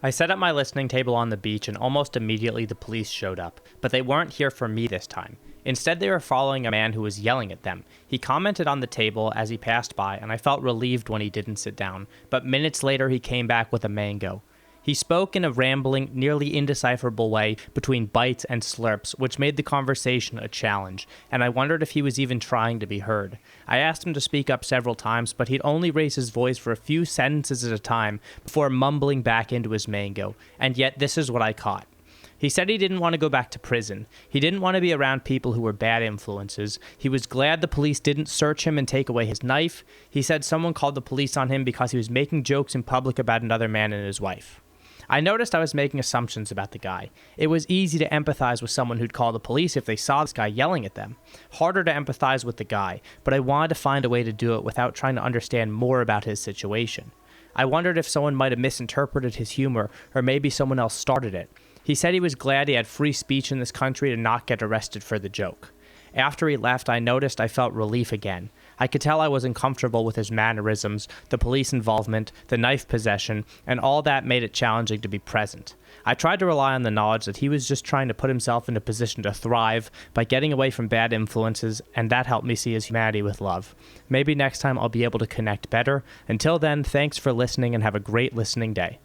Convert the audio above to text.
I set up my listening table on the beach and almost immediately the police showed up, but they weren't here for me this time. Instead, they were following a man who was yelling at them. He commented on the table as he passed by, and I felt relieved when he didn't sit down, but minutes later he came back with a mango. He spoke in a rambling, nearly indecipherable way between bites and slurps, which made the conversation a challenge, and I wondered if he was even trying to be heard. I asked him to speak up several times, but he'd only raise his voice for a few sentences at a time before mumbling back into his mango, and yet this is what I caught. He said he didn't want to go back to prison. He didn't want to be around people who were bad influences. He was glad the police didn't search him and take away his knife. He said someone called the police on him because he was making jokes in public about another man and his wife. I noticed I was making assumptions about the guy. It was easy to empathize with someone who'd call the police if they saw this guy yelling at them. Harder to empathize with the guy, but I wanted to find a way to do it without trying to understand more about his situation. I wondered if someone might have misinterpreted his humor, or maybe someone else started it. He said he was glad he had free speech in this country to not get arrested for the joke. After he left, I noticed I felt relief again. I could tell I was uncomfortable with his mannerisms, the police involvement, the knife possession, and all that made it challenging to be present. I tried to rely on the knowledge that he was just trying to put himself in a position to thrive by getting away from bad influences, and that helped me see his humanity with love. Maybe next time I'll be able to connect better. Until then, thanks for listening and have a great listening day.